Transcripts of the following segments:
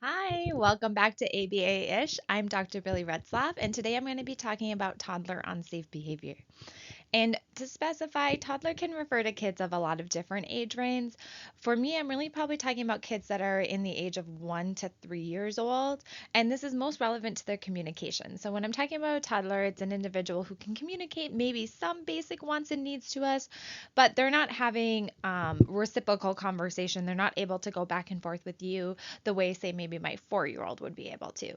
Hi, welcome back to ABA-ish. I'm Dr. Billy Retzlaff, and today I'm going to be talking about toddler unsafe behavior. And to specify, toddler can refer to kids of a lot of different age ranges. For me, I'm really probably talking about kids that are in the age of 1 to 3 years old, and this is most relevant to their communication. So when I'm talking about a toddler, it's an individual who can communicate maybe some basic wants and needs to us, but they're not having reciprocal conversation. They're not able to go back and forth with you the way, say, maybe my 4-year-old would be able to.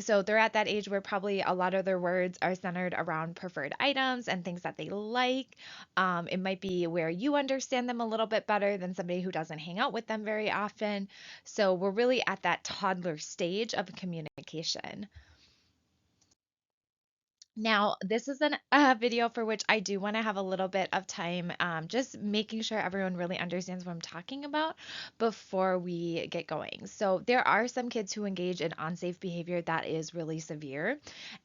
So they're at that age where probably a lot of their words are centered around preferred items and things that they like. It might be where you understand them a little bit better than somebody who doesn't hang out with them very often. So we're really at that toddler stage of communication. Now, this is a video for which I do want to have a little bit of time, just making sure everyone really understands what I'm talking about before we get going. So, there are some kids who engage in unsafe behavior that is really severe.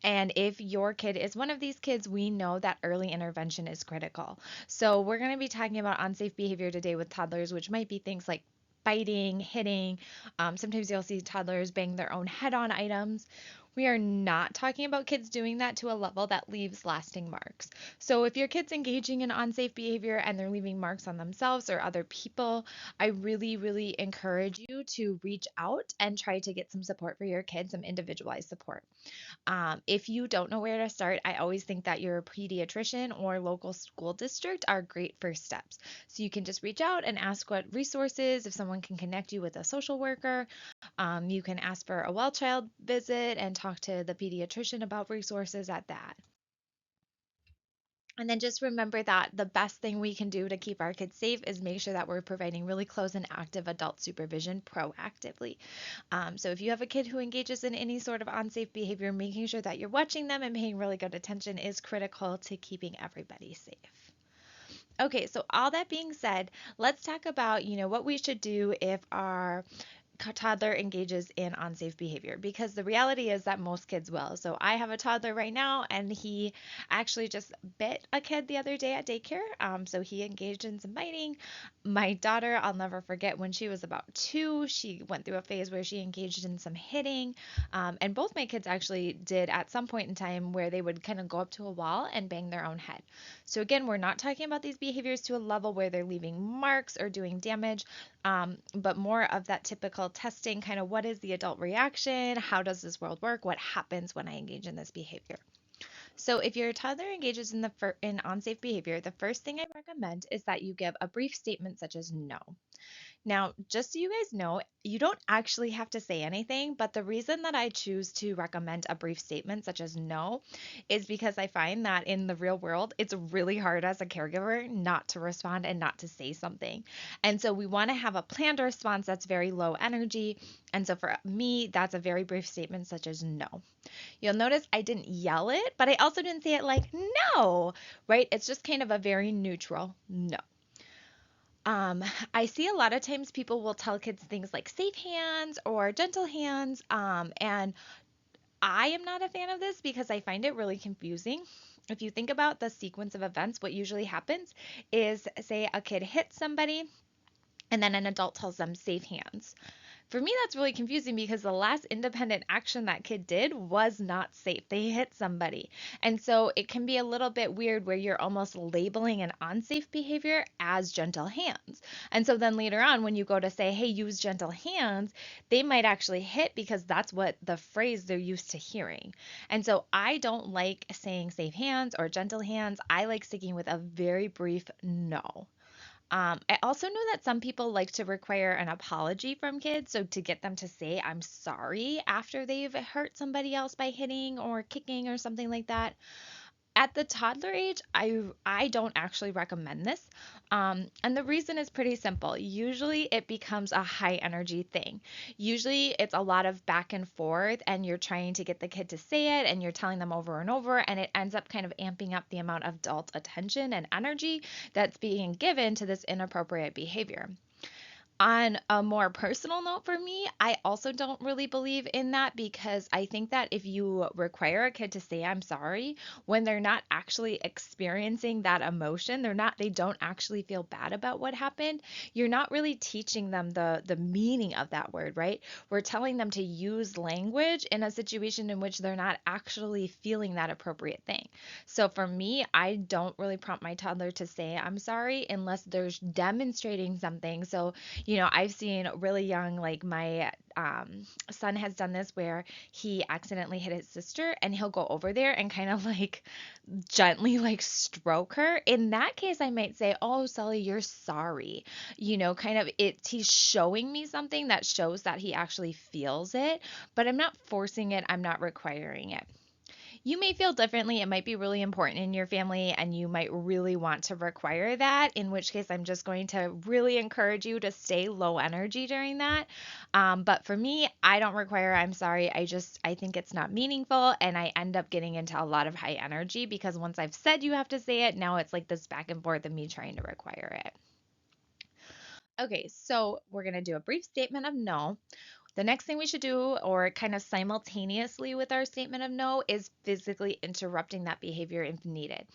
And if your kid is one of these kids, we know that early intervention is critical. So, we're going to be talking about unsafe behavior today with toddlers, which might be things like biting, hitting. Sometimes you'll see toddlers bang their own head on items. We are not talking about kids doing that to a level that leaves lasting marks. So, if your kid's engaging in unsafe behavior and they're leaving marks on themselves or other people, I really, really encourage you to reach out and try to get some support for your kid, some individualized support. If you don't know where to start, I always think that your pediatrician or local school district are great first steps. So, you can just reach out and ask what resources, if someone can connect you with a social worker. You can ask for a well child visit and talk to the pediatrician about resources at that. And then just remember that the best thing we can do to keep our kids safe is make sure that we're providing really close and active adult supervision proactively. So if you have a kid who engages in any sort of unsafe behavior, making sure that you're watching them and paying really good attention is critical to keeping everybody safe. Okay, so all that being said, let's talk about, what we should do if our toddler engages in unsafe behavior, because the reality is that most kids will. So I have a toddler right now, and he actually just bit a kid the other day at daycare. So he engaged in some biting. My daughter, I'll never forget, when she was about 2, she went through a phase where she engaged in some hitting. And both my kids actually did at some point in time where they would kind of go up to a wall and bang their own head. So again, we're not talking about these behaviors to a level where they're leaving marks or doing damage, but more of that typical testing, kind of what is the adult reaction? How does this world work? What happens when I engage in this behavior? So, if your toddler engages in in unsafe behavior, the first thing I recommend is that you give a brief statement such as no. Now, just so you guys know, you don't actually have to say anything, but the reason that I choose to recommend a brief statement such as no is because I find that in the real world, it's really hard as a caregiver not to respond and not to say something. And so we want to have a planned response that's very low energy. And so for me, that's a very brief statement such as no. You'll notice I didn't yell it, but I also didn't say it like no, right? It's just kind of a very neutral no. Um, I see a lot of times people will tell kids things like safe hands or gentle hands. And I am not a fan of this because I find it really confusing. If you think about the sequence of events, what usually happens is, say, a kid hits somebody and then an adult tells them safe hands. For me, that's really confusing because the last independent action that kid did was not safe. They hit somebody. And so it can be a little bit weird where you're almost labeling an unsafe behavior as gentle hands. And so then later on, when you go to say, hey, use gentle hands, they might actually hit because that's what the phrase they're used to hearing. And so I don't like saying safe hands or gentle hands. I like sticking with a very brief no. I also know that some people like to require an apology from kids, so to get them to say, I'm sorry after they've hurt somebody else by hitting or kicking or something like that. At the toddler age, I don't actually recommend this. And the reason is pretty simple. Usually it becomes a high energy thing. Usually it's a lot of back and forth, and you're trying to get the kid to say it and you're telling them over and over, and it ends up kind of amping up the amount of adult attention and energy that's being given to this inappropriate behavior. On a more personal note for me, I also don't really believe in that because I think that if you require a kid to say I'm sorry when they're not actually experiencing that emotion, they don't actually feel bad about what happened, you're not really teaching them the meaning of that word, right? We're telling them to use language in a situation in which they're not actually feeling that appropriate thing. So for me, I don't really prompt my toddler to say I'm sorry unless there's demonstrating something. So I've seen really young, like my son has done this where he accidentally hit his sister and he'll go over there and kind of like gently like stroke her. In that case, I might say, "Oh, Sully, you're sorry." Kind of he's showing me something that shows that he actually feels it, but I'm not forcing it, I'm not requiring it. You may feel differently. It might be really important in your family, and you might really want to require that, in which case, I'm just going to really encourage you to stay low energy during that. But for me, I don't require I'm sorry. I think it's not meaningful, and I end up getting into a lot of high energy because once I've said you have to say it, now it's like this back and forth of me trying to require it. Okay, so we're going to do a brief statement of no. The next thing we should do, or kind of simultaneously with our statement of no, is physically interrupting that behavior if needed.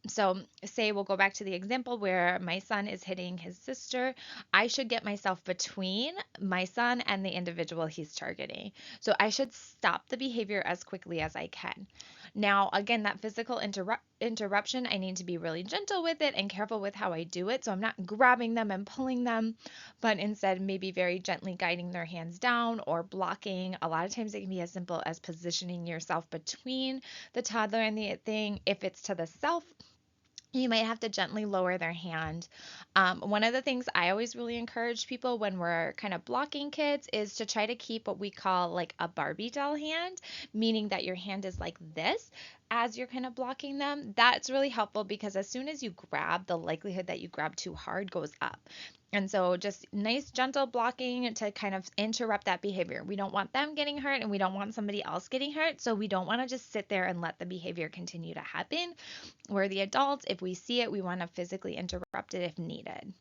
So, say we'll go back to the example where my son is hitting his sister. I should get myself between my son and the individual he's targeting. So, I should stop the behavior as quickly as I can. Now, again, that physical interruption, I need to be really gentle with it and careful with how I do it. So, I'm not grabbing them and pulling them, but instead, maybe very gently guiding their hands down or blocking. A lot of times, it can be as simple as positioning yourself between the toddler and the thing. If it's to the self, you might have to gently lower their hand. One of the things I always really encourage people when we're kind of blocking kids is to try to keep what we call like a Barbie doll hand, meaning that your hand is like this as you're kind of blocking them. That's really helpful because as soon as you grab, the likelihood that you grab too hard goes up. And so just nice gentle blocking to kind of interrupt that behavior. We don't want them getting hurt and we don't want somebody else getting hurt. So we don't want to just sit there and let the behavior continue to happen. We're the adults. If we see it, we want to physically interrupt it if needed.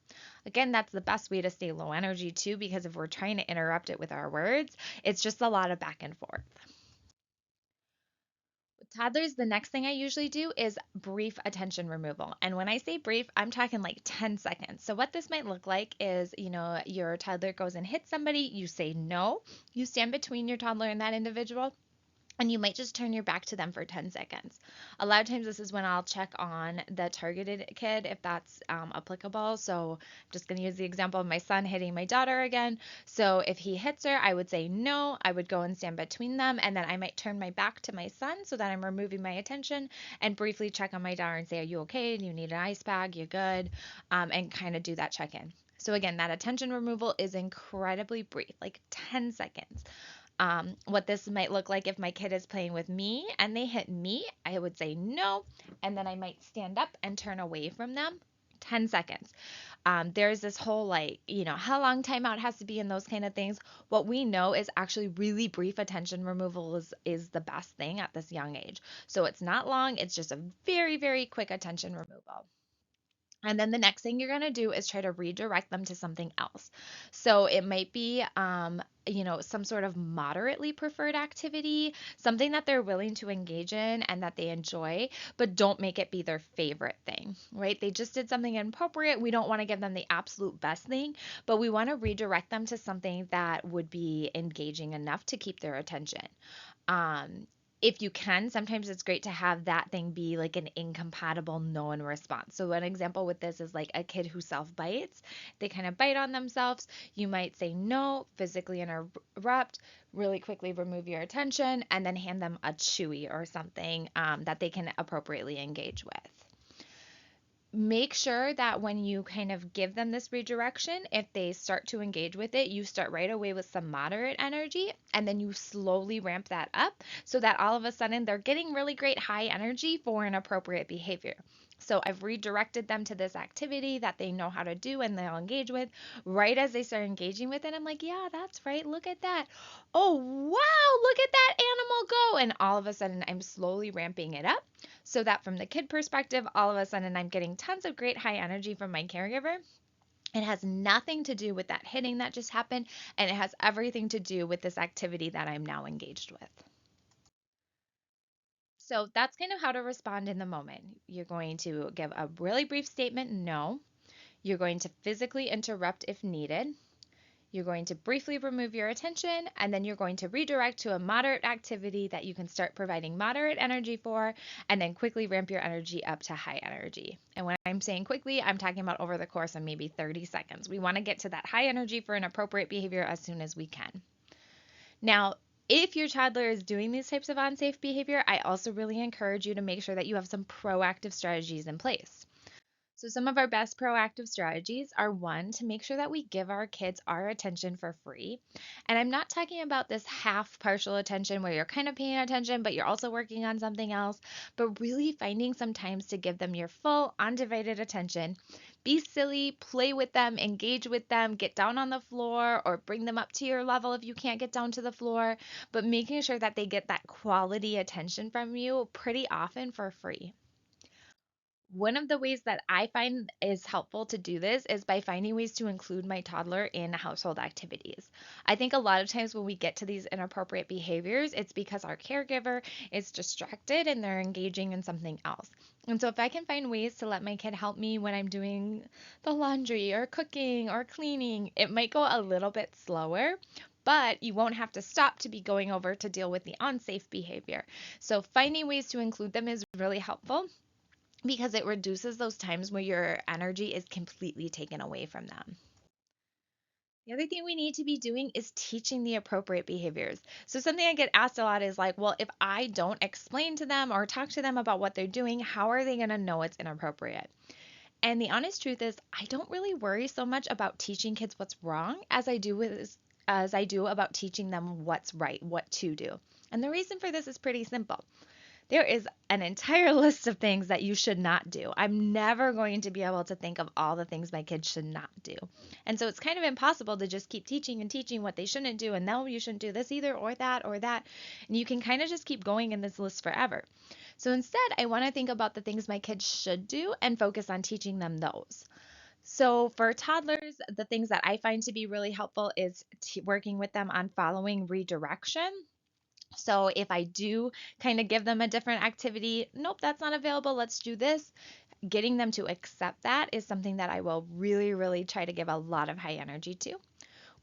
Again, that's the best way to stay low energy too, because if we're trying to interrupt it with our words, it's just a lot of back and forth. With toddlers, the next thing I usually do is brief attention removal. And when I say brief, I'm talking like 10 seconds. So, what this might look like is, your toddler goes and hits somebody, you say no, you stand between your toddler and that individual, and you might just turn your back to them for 10 seconds. A lot of times, this is when I'll check on the targeted kid if that's applicable. So, I'm just going to use the example of my son hitting my daughter again. So, if he hits her, I would say no. I would go and stand between them, and then I might turn my back to my son so that I'm removing my attention and briefly check on my daughter and say, "Are you okay? Do you need an ice bag? You good?" And kind of do that check in. So, again, that attention removal is incredibly brief, like 10 seconds. What this might look like if my kid is playing with me and they hit me, I would say no, and then I might stand up and turn away from them. 10 seconds. There's this whole like, how long timeout has to be in those kind of things. What we know is actually really brief attention removal is the best thing at this young age. So it's not long, it's just a very, very quick attention removal. And then the next thing you're going to do is try to redirect them to something else. So it might be, some sort of moderately preferred activity, something that they're willing to engage in and that they enjoy, but don't make it be their favorite thing, right? They just did something inappropriate. We don't want to give them the absolute best thing, but we want to redirect them to something that would be engaging enough to keep their attention. Um, if you can, sometimes it's great to have that thing be like an incompatible known response. So, an example with this is like a kid who self bites. They kind of bite on themselves. You might say no, physically interrupt, really quickly remove your attention, and then hand them a chewy or something that they can appropriately engage with. Make sure that when you kind of give them this redirection, if they start to engage with it, you start right away with some moderate energy and then you slowly ramp that up so that all of a sudden they're getting really great high energy for an appropriate behavior. So I've redirected them to this activity that they know how to do and they'll engage with. Right as they start engaging with it, I'm like, yeah, that's right. Look at that. Oh, wow, look at that animal go. And all of a sudden, I'm slowly ramping it up so that from the kid perspective, all of a sudden I'm getting tons of great high energy from my caregiver. It has nothing to do with that hitting that just happened, and it has everything to do with this activity that I'm now engaged with. So that's kind of how to respond in the moment. You're going to give a really brief statement, no. You're going to physically interrupt if needed. You're going to briefly remove your attention, and then you're going to redirect to a moderate activity that you can start providing moderate energy for, and then quickly ramp your energy up to high energy. And when I'm saying quickly, I'm talking about over the course of maybe 30 seconds. We want to get to that high energy for an appropriate behavior as soon as we can. Now, if your toddler is doing these types of unsafe behavior, I also really encourage you to make sure that you have some proactive strategies in place. So, some of our best proactive strategies are one, to make sure that we give our kids our attention for free. And I'm not talking about this half partial attention where you're kind of paying attention, but you're also working on something else, but really finding some times to give them your full, undivided attention. Be silly, play with them, engage with them, get down on the floor or bring them up to your level if you can't get down to the floor, but making sure that they get that quality attention from you pretty often for free. One of the ways that I find is helpful to do this is by finding ways to include my toddler in household activities. I think a lot of times when we get to these inappropriate behaviors, it's because our caregiver is distracted and they're engaging in something else. And so if I can find ways to let my kid help me when I'm doing the laundry or cooking or cleaning, it might go a little bit slower, but you won't have to stop to be going over to deal with the unsafe behavior. So finding ways to include them is really helpful because it reduces those times where your energy is completely taken away from them. The other thing we need to be doing is teaching the appropriate behaviors. So, something I get asked a lot is like, well, if I don't explain to them or talk to them about what they're doing, how are they going to know it's inappropriate? And the honest truth is, I don't really worry so much about teaching kids what's wrong as I do about teaching them what's right, what to do. And the reason for this is pretty simple. There is an entire list of things that you should not do. I'm never going to be able to think of all the things my kids should not do. And so it's kind of impossible to just keep teaching and teaching what they shouldn't do. And no, you shouldn't do this either, or that, or that. And you can kind of just keep going in this list forever. So instead, I want to think about the things my kids should do and focus on teaching them those. So for toddlers, the things that I find to be really helpful is working with them on following redirection. So if I do kind of give them a different activity, nope, that's not available, let's do this. Getting them to accept that is something that I will really, really try to give a lot of high energy to.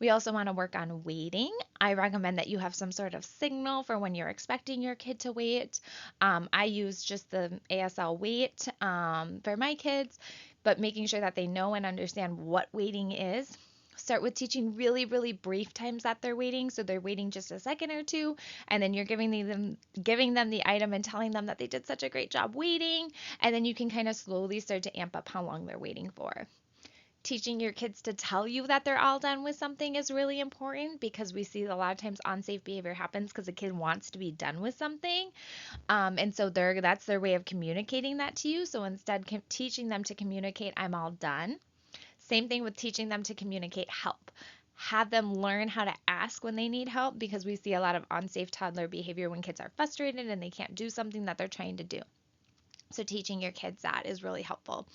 We also want to work on waiting. I recommend that you have some sort of signal for when you're expecting your kid to wait. I use just the ASL wait for my kids, but making sure that they know and understand what waiting is. Start with teaching really, really brief times that they're waiting. So they're waiting just a second or two, and then you're giving them the item and telling them that they did such a great job waiting. And then you can kind of slowly start to amp up how long they're waiting for. Teaching your kids to tell you that they're all done with something is really important because we see a lot of times unsafe behavior happens because a kid wants to be done with something. And so that's their way of communicating that to you. So instead, teaching them to communicate, I'm all done. Same thing with teaching them to communicate help. Have them learn how to ask when they need help because we see a lot of unsafe toddler behavior when kids are frustrated and they can't do something that they're trying to do. So teaching your kids that is really helpful.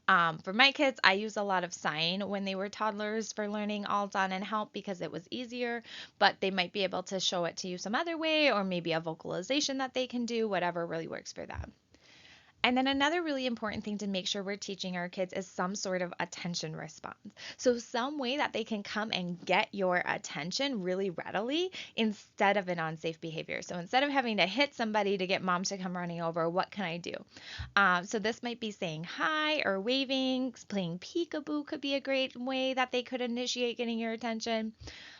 For my kids, I use a lot of sign when they were toddlers for learning all done and help because it was easier, but they might be able to show it to you some other way or maybe a vocalization that they can do, whatever really works for them. And then another really important thing to make sure we're teaching our kids is some sort of attention response. So, some way that they can come and get your attention really readily instead of an unsafe behavior. So, instead of having to hit somebody to get mom to come running over, what can I do? So, this might be saying hi or waving, playing peekaboo could be a great way that they could initiate getting your attention.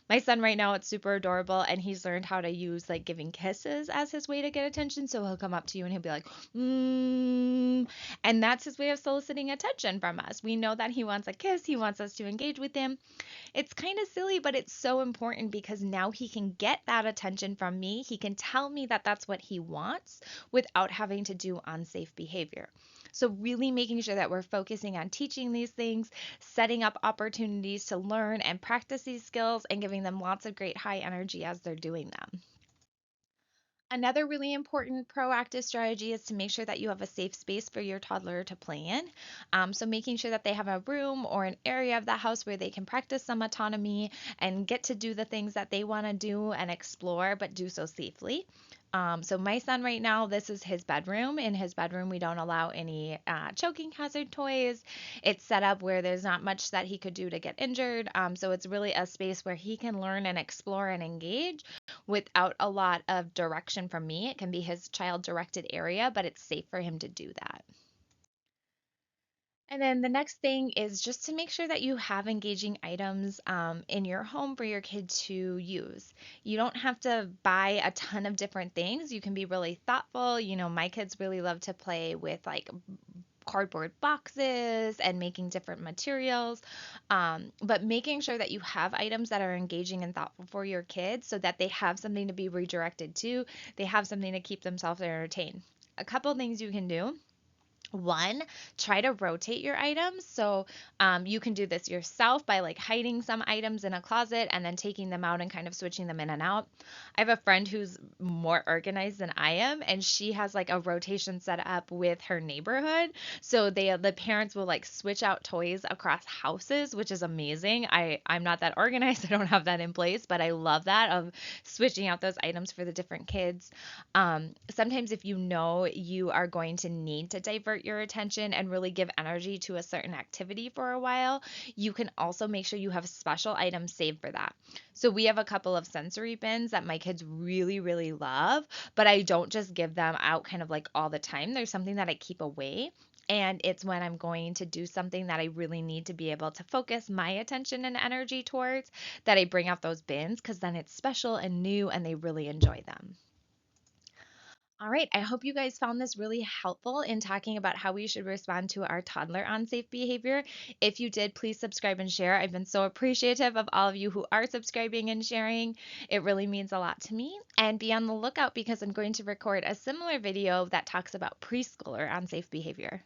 My son right now, it's super adorable, and he's learned how to use like giving kisses as his way to get attention. So he'll come up to you and he'll be like, and that's his way of soliciting attention from us. We know that he wants a kiss, he wants us to engage with him. It's kind of silly, but it's so important because now he can get that attention from me. He can tell me that that's what he wants without having to do unsafe behavior. So, really making sure that we're focusing on teaching these things, setting up opportunities to learn and practice these skills, and giving them lots of great high energy as they're doing them. Another really important proactive strategy is to make sure that you have a safe space for your toddler to play in. So, making sure that they have a room or an area of the house where they can practice some autonomy and get to do the things that they want to do and explore, but do so safely. So, my son right now, this is his bedroom. In his bedroom, we don't allow any choking hazard toys. It's set up where there's not much that he could do to get injured. So, it's really a space where he can learn and explore and engage without a lot of direction from me. It can be his child directed area, but it's safe for him to do that. And then the next thing is just to make sure that you have engaging items in your home for your kid to use. You don't have to buy a ton of different things. You can be really thoughtful. My kids really love to play with like cardboard boxes and making different materials. But making sure that you have items that are engaging and thoughtful for your kids so that they have something to be redirected to, they have something to keep themselves entertained. A couple things you can do. One, try to rotate your items. So you can do this yourself by like hiding some items in a closet and then taking them out and kind of switching them in and out. I have a friend who's more organized than I am, and she has like a rotation set up with her neighborhood. So the parents will like switch out toys across houses, which is amazing. I'm not that organized. I don't have that in place, but I love that of switching out those items for the different kids. Sometimes, if you know you are going to need to divert your attention and really give energy to a certain activity for a while, you can also make sure you have special items saved for that. So, we have a couple of sensory bins that my kids really, really love, but I don't just give them out kind of like all the time. There's something that I keep away. And it's when I'm going to do something that I really need to be able to focus my attention and energy towards that I bring out those bins because then it's special and new and they really enjoy them. All right, I hope you guys found this really helpful in talking about how we should respond to our toddler unsafe behavior. If you did, please subscribe and share. I've been so appreciative of all of you who are subscribing and sharing. It really means a lot to me. And be on the lookout because I'm going to record a similar video that talks about preschooler unsafe behavior.